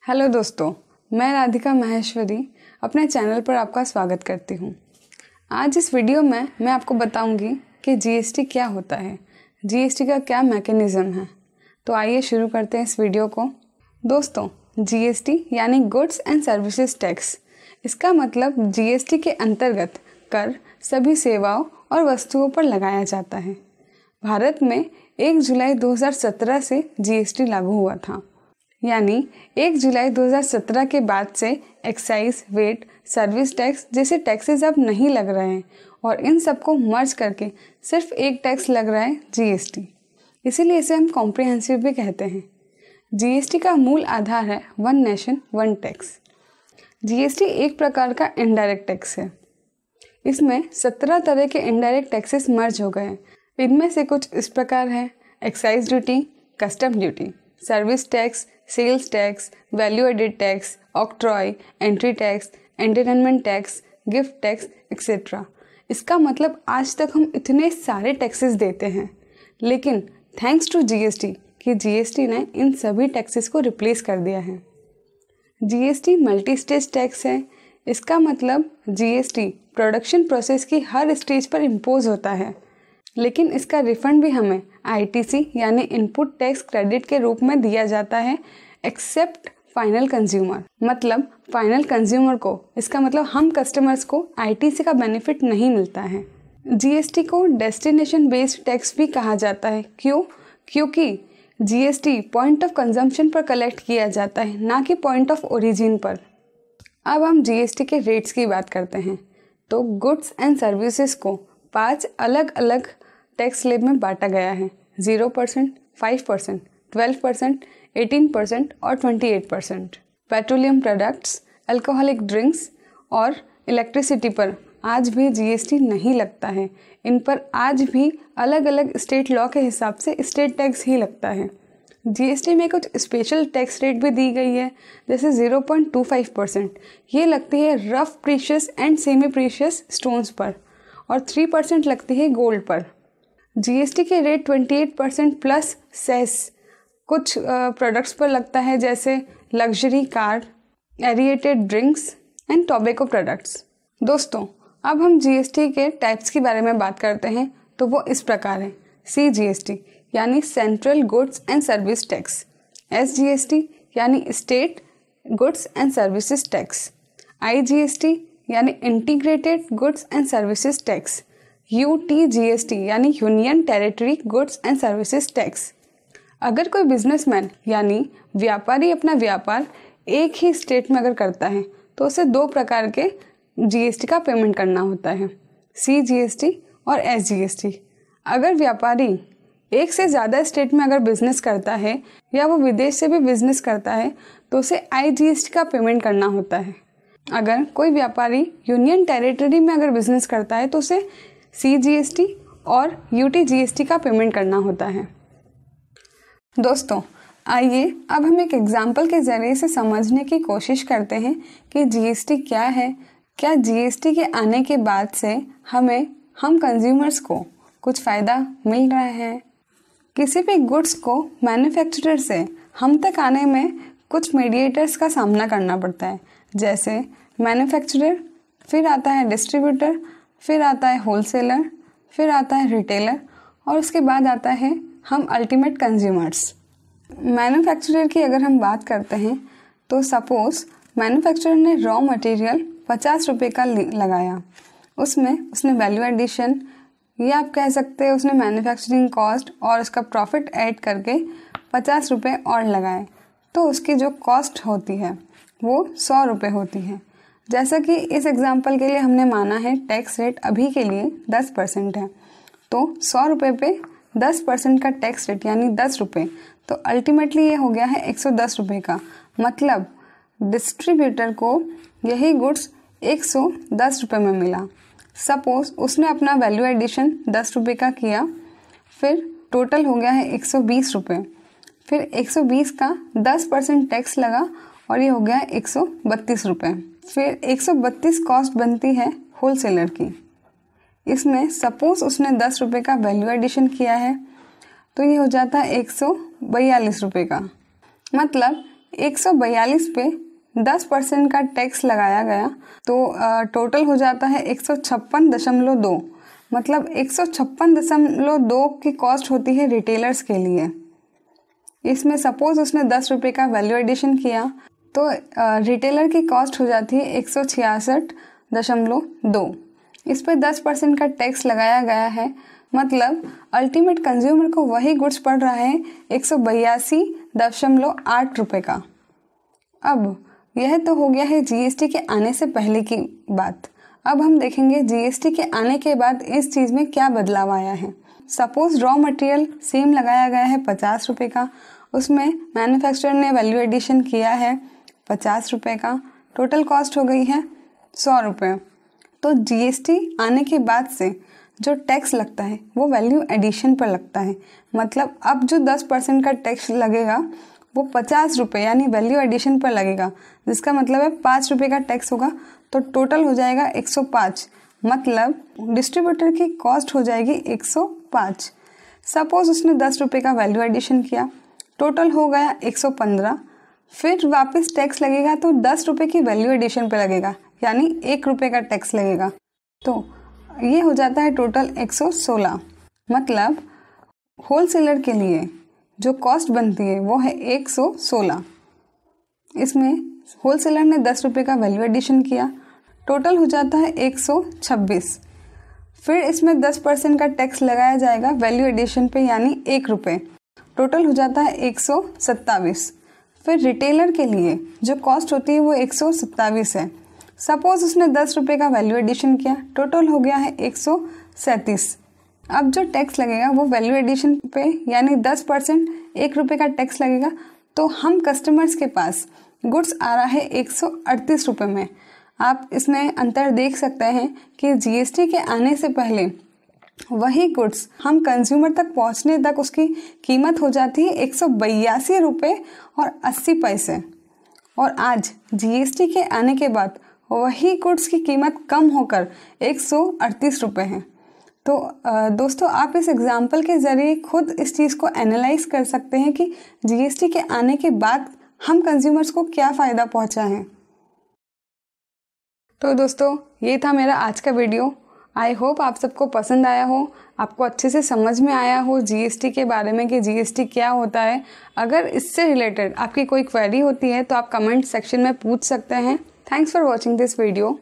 Hello दोस्तों, मैं राधिका माहेश्वरी अपने चैनल पर आपका स्वागत करती हूँ। आज इस वीडियो में मैं आपको बताऊंगी कि जीएसटी क्या होता है, जीएसटी का क्या मैकेनिज़्म है। तो आइए शुरू करते हैं इस वीडियो को। दोस्तों, जीएसटी यानी गुड्स एंड सर्विसेज टैक्स, इसका मतलब जीएसटी के अंतर्गत कर सभी सेवाओं और वस्तुओं पर लगाया जाता है। भारत में 1 जुलाई 2017 से जीएसटी लागू हुआ था, यानी 1 जुलाई 2017 के बाद से एक्साइज, वेट, सर्विस टैक्स जैसे टैक्सेस अब नहीं लग रहे हैं और इन सबको मर्ज करके सिर्फ एक टैक्स लग रहा है, जीएसटी। इसीलिए इसे हम कॉम्प्रिहेंसिव भी कहते हैं। जीएसटी का मूल आधार है one nation one tax. GST एक प्रकार का इनडायरेक्ट टैक्स है। इसमें 17 तरह के इनडायरेक्ट टैक्सेस मर्ज हो गए। इनमें से कुछ इस प्रकार है: excise duty, custom duty, service tax, sales tax, value added tax, octroi, entry tax, entertainment tax, gift tax etcetera. इसका मतलब आज तक हम इतने सारे टैक्सेस देते हैं, लेकिन थैंक्स टू जीएसटी कि जीएसटी ने इन सभी टैक्सेस को रिप्लेस कर दिया है। जीएसटी मल्टी स्टेज टैक्स है। इसका मतलब जीएसटी प्रोडक्शन प्रोसेस की हर स्टेज पर इम्पोज होता है, लेकिन इसका रिफंड भी हमें आईटीसी यानी इनपुट टैक्स क्रेडिट के रूप में दिया जाता है, एक्सेप्ट फाइनल कंज्यूमर। मतलब फाइनल कंज्यूमर को, इसका मतलब हम कस्टमर्स को आईटीसी का बेनिफिट नहीं मिलता है। जीएसटी को डेस्टिनेशन बेस्ड टैक्स भी कहा जाता है। क्यों? क्योंकि जीएसटी पॉइंट ऑफ कंजम्पशन पर कलेक्ट किया जाता है, ना कि पॉइंट ऑफ ओरिजिन पर। अब हम जीएसटी के रेट्स की बात करते हैं। तो गुड्स एंड सर्विसेज को 5 अलग अलग टैक्स स्लैब में बांटा गया है: 0%, 5%, 12%, 18% और 28%। पेट्रोलियम प्रोडक्ट्स, अल्कोहलिक ड्रिंक्स और इलेक्ट्रिसिटी पर आज भी जीएसटी नहीं लगता है। इन पर आज भी अलग अलग स्टेट लॉ के हिसाब से स्टेट टैक्स ही लगता है। जीएसटी में कुछ स्पेशल टैक्स रेट भी दी गई है, जैसे 0.25%। ये लगती है rough precious and semi precious stones पर और 3% लगती है गोल्ड पर। जीएसटी के रेट 28% प्लस सेस कुछ प्रोडक्ट्स पर लगता है, जैसे luxury car, aerated drinks and tobacco products. दोस्तों, अब हम जीएसटी के टाइप्स के बारे में बात करते हैं। तो वो इस प्रकार है: सीजीएसटी यानी central goods and service tax, SGST यानी state goods and services tax, IGST यानी integrated goods and services tax, UTGST यानी union territory goods and services tax. अगर कोई बिजनेसमैन यानी व्यापारी अपना व्यापार एक ही स्टेट में अगर करता है, तो उसे 2 प्रकार के जीएसटी का पेमेंट करना होता है: सीजीएसटी और एसजीएसटी। अगर व्यापारी एक से ज़्यादा स्टेट में अगर बिजनेस करता है या वो विदेश से भी बिजनेस करता है, तो उसे आईजीएसटी का पेमेंट करना होता है। अगर कोई व्यापारी यूनियन टेरिटरी में अगर बिजनेस करता है, तो उसे सीजीएसटी और यूटीजीएसटी का पेमेंट करना होता है। दोस्तों, आइए अब हम एक एग्जाम्पल के ज़रिए से समझने की कोशिश करते हैं कि जीएसटी क्या है। क्या जीएसटी के आने के बाद से हम कंज्यूमर्स को कुछ फ़ायदा मिल रहा है? किसी भी गुड्स को मैन्युफैक्चरर से हम तक आने में कुछ मीडिएटर्स का सामना करना पड़ता है, जैसे मैन्युफैक्चरर, फिर आता है डिस्ट्रीब्यूटर, फिर आता है होलसेलर, फिर आता है रिटेलर और उसके बाद आता है हम अल्टीमेट कंज्यूमर्स। मैन्युफैक्चरर की अगर हम बात करते हैं, तो सपोज़ मैन्युफैक्चरर ने रॉ मटेरियल 50 रुपये का लगाया। उसमें उसने वैल्यू एडिशन, या आप कह सकते हैं उसने मैन्युफैक्चरिंग कॉस्ट और उसका प्रॉफिट ऐड करके 50 रुपये और लगाए, तो उसकी जो कॉस्ट होती है वो 100 रुपये होती है। जैसा कि इस एग्जाम्पल के लिए हमने माना है टैक्स रेट अभी के लिए 10% है, तो 100 रुपये पे 10% का टैक्स रेट यानी 10 रुपये, तो अल्टीमेटली ये हो गया है 110 रुपये का। मतलब डिस्ट्रीब्यूटर को यही गुड्स 110 रुपये में मिला। सपोज़ उसने अपना वैल्यू एडिशन 10 रुपये का किया, फिर टोटल हो गया है 120 रुपये, फिर 120 का 10% टैक्स लगा और ये हो गया 132 रुपये। फिर 132 कॉस्ट बनती है होलसेलर की। इसमें सपोज़ उसने 10 रुपये का वैल्यू एडिशन किया है, तो ये हो जाता है 142 रुपये का। मतलब 142 पे 10% का टैक्स लगाया गया तो टोटल हो जाता है 156.2। मतलब 156.2 की कॉस्ट होती है रिटेलर्स के लिए। इसमें सपोज उसने 10 रुपये का वैल्यू एडिशन किया तो रिटेलर की कॉस्ट हो जाती है 166.2। इस पे 10% का टैक्स लगाया गया है, मतलब अल्टीमेट कंज्यूमर को वही गुड्स पड़ रहा है 182.8 रुपये का। अब यह तो हो गया है जीएसटी के आने से पहले की बात। अब हम देखेंगे जीएसटी के आने के बाद इस चीज़ में क्या बदलाव आया है। सपोज रॉ मटेरियल सेम लगाया गया है 50 रुपये का, उसमें मैन्युफैक्चरर ने वैल्यू एडिशन किया है 50 रुपये का, टोटल कॉस्ट हो गई है 100 रुपये। तो जीएसटी आने के बाद से जो टैक्स लगता है वो वैल्यू एडिशन पर लगता है। मतलब अब जो 10% का टैक्स लगेगा वो 50 रुपये यानी वैल्यू एडिशन पर लगेगा, जिसका मतलब है 5 रुपये का टैक्स होगा तो टोटल हो जाएगा 105। मतलब डिस्ट्रीब्यूटर की कॉस्ट हो जाएगी 105। सपोज उसने 10 रुपये का वैल्यू एडिशन किया, टोटल हो गया 115। फिर वापस टैक्स लगेगा तो 10 रुपये की वैल्यू एडिशन पे लगेगा, यानी 1 रुपये का टैक्स लगेगा। तो ये हो जाता है टोटल 116। मतलब होलसेलर के लिए जो कॉस्ट बनती है वो है 116। इसमें होलसेलर ने 10 रुपये का वैल्यू एडिशन किया, टोटल हो जाता है 126। फिर इसमें 10% का टैक्स लगाया जाएगा वैल्यू एडिशन पे, यानी 1 रुपये, टोटल हो जाता है 127। फिर रिटेलर के लिए जो कॉस्ट होती है वो 127 है। सपोज उसने 10 रुपये का वैल्यू एडिशन किया, टोटल हो गया है 137। अब जो टैक्स लगेगा वो वैल्यू एडिशन पे यानी 10% 1 रुपये का टैक्स लगेगा। तो हम कस्टमर्स के पास गुड्स आ रहा है 138 रुपये में। आप इसमें अंतर देख सकते हैं कि जीएसटी के आने से पहले वही गुड्स हम कंज्यूमर तक पहुंचने तक उसकी कीमत हो जाती है 182 रुपये और 80 पैसे, और आज जीएसटी के आने के बाद वही गुड्स की कीमत कम होकर 138 रुपये है। तो दोस्तों, आप इस एग्जाम्पल के ज़रिए खुद इस चीज़ को एनालाइज कर सकते हैं कि जीएसटी के आने के बाद हम कंज्यूमर्स को क्या फ़ायदा पहुंचा है। तो दोस्तों, ये था मेरा आज का वीडियो। आई होप आप सबको पसंद आया हो, आपको अच्छे से समझ में आया हो जीएसटी के बारे में कि जीएसटी क्या होता है। अगर इससे रिलेटेड आपकी कोई क्वेरी होती है तो आप कमेंट सेक्शन में पूछ सकते हैं। Thanks for watching this video.